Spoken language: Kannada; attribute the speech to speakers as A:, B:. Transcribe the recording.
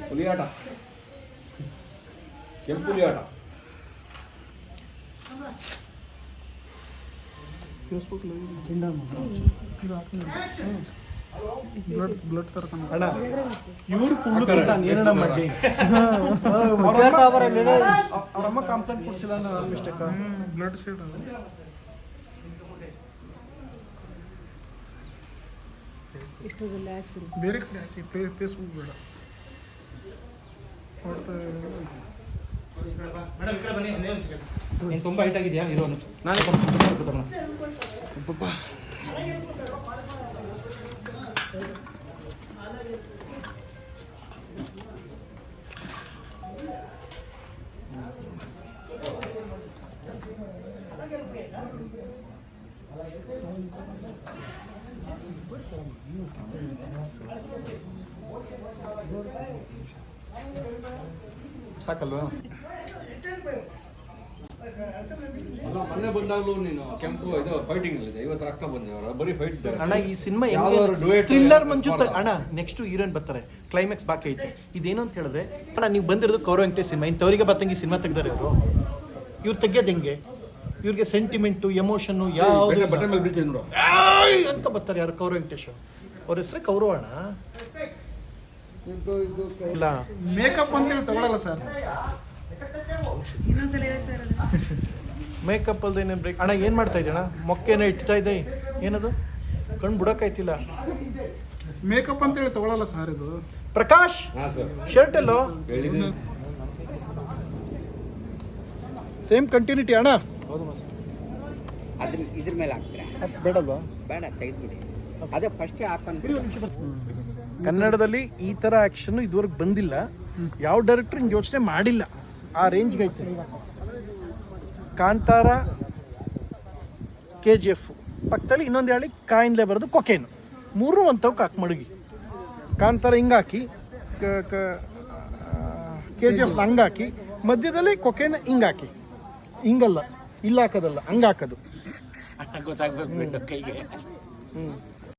A: ಹುಲಿಯಾಟ, ಕೆಂಪು ಹುಲಿಯಾಟ.
B: ಬ್ಲಡ್ ತರ್ತಾನೆ
C: ಅಣ್ಣ ಇವ್ರು ಕುಳ್ಳು ಏನಣ್ಣ ಮಾಡಿ ಅವ್ರಮ್ಮ ಕಾಂಪ್ಲೇಂಟ್ ಕೊಡ್ಸಿಲ್ಲ ಅನ್ನೋ ಮಿಸ್ಟೇಕ್.
B: ಬ್ಲಡ್ ಶೀಟ್ ಬೇರೆ ಕಡೆ ಹಾಕಿ ಫೇಸ್ಬುಕ್ ಬೇಡ.
D: ನೀನು ತುಂಬ ಹೈಟ್ ಆಗಿದೆಯಾ ಇರೋನು ನಾನೇ
C: ಸಾಕಲ್ವಾ?
A: ಮೊನ್ನೆ ಬಂದಾಗಲೂ ನೀನು ಕೆಂಪು ಇದು ಫೈಟಿಂಗ್ ಅಲ್ಲಿದೆ, ಇವತ್ತು ರಕ್ತ ಬಂದೇವರ ಬರೀ ಫೈಟ್.
C: ಅಣ್ಣ ಈ ಸಿನಿಮಾ ಥ್ರಿಲ್ಲರ್ ಮಂಜು ಅಣ್ಣ ನೆಕ್ಸ್ಟ್ ಹೀರೋಯಿನ್ ಬರ್ತಾರೆ, ಕ್ಲೈಮ್ಯಾಕ್ಸ್ ಬಾಕಿ ಐತೆ. ಇದೇನು ಅಂತ ಹೇಳಿದ್ರೆ ಅಣ್ಣ ನೀವು ಬಂದಿರೋದು ಕೌರವ್ ವೆಂಕಟೇಶ್ ಸಿನಿಮಾ, ಇಂಥವ್ರಿಗೆ ಬತ್ತಂಗೆ ಈ ಸಿನಿಮಾ ತೆಗ್ದಾರೆ ಅವರು. ಇವ್ರು ತೆಗಿಯೋದು ಹೆಂಗೆ? ಇವ್ರಿಗೆ ಸೆಂಟಿಮೆಂಟು ಎಮೋಷನ್ನು ಯಾವ್ದು
A: ಬಟ್ಟೆ ಮೇಲೆ ಬೀಳ್ತೀನಿ ನೋಡು
C: ಅಂತ ಬರ್ತಾರೆ. ಯಾರು? ಕೌರವ್ ವೆಂಕಟೇಶ್ ಅವ್ರ ಹೆಸರೇ ಕೌರವ್ ಅಣ್ಣ. ಇಲ್ಲ
B: ಮೇಕಪ್ ಅಂತೇಳಿ ತಗೊಳಲ್ಲ ಸರ್.
C: ಮೇಕಪ್ ಅಲ್ದೇನೆ ಬ್ರೇಕ್ ಅಣ್ಣ. ಏನು ಮಾಡ್ತಾ ಇದ್ದೀಯ ಅಣ್ಣ? ಮೊಕ್ಕೇನ ಇಡ್ತಾ ಇದೆ, ಏನದು ಕಣ್ಣು ಬಿಡೋಕ್ಕಾಯ್ತಿಲ್ಲ.
B: ಮೇಕಪ್ ಅಂತೇಳಿ ತಗೊಳಲ್ಲ ಸರ್ ಇದು.
C: ಪ್ರಕಾಶ್ ಶರ್ಟ್ ಎಲ್ಲೋ ಸೇಮ್ ಕಂಟಿನ್ಯೂಟಿ ಅಣ್ಣ.
E: ಅದ್ರ ಇದ್ರ ಮೇಲೆ ಹಾಕ್ತೀರಾ?
C: ಬೇಡಲ್ವಾ?
E: ಬೇಡ, ತೆಗೆದ್ಬಿಡಿ. ಅದೇ ಫಸ್ಟ್ ಹಾಕೊಂಡು
C: ಕನ್ನಡದಲ್ಲಿ ಈ ಥರ ಆ್ಯಕ್ಷನ್ ಇದುವರೆಗೆ ಬಂದಿಲ್ಲ. ಯಾವ ಡೈರೆಕ್ಟ್ರ್ ಹಿಂಗೆ ಯೋಚನೆ ಮಾಡಿಲ್ಲ. ಆ ರೇಂಜ್ಗೆ ಐತೆ. ಕಾಂತಾರ, KGF ಪಕ್ಕದಲ್ಲಿ ಇನ್ನೊಂದು ಹೇಳಿ ಕಾಯಿನ್ಲೆ ಬರೋದು ಕೊಕೇನು, ಮೂರು ಅಂತವಕ್ಕೆ ಹಾಕಿ ಮಡಗಿ. ಕಾಂತಾರ ಹಿಂಗಾಕಿ, KGF ಹಂಗಾಕಿ, ಮಧ್ಯದಲ್ಲಿ ಕೊಕೇನ್ ಹಿಂಗಾಕಿ. ಹಿಂಗಲ್ಲ, ಇಲ್ಲ ಹಾಕೋದಲ್ಲ, ಹಂಗೆ ಹಾಕೋದು.
D: ಗೊತ್ತಾಗ್ಬೇಕು ಕೈಗೆ.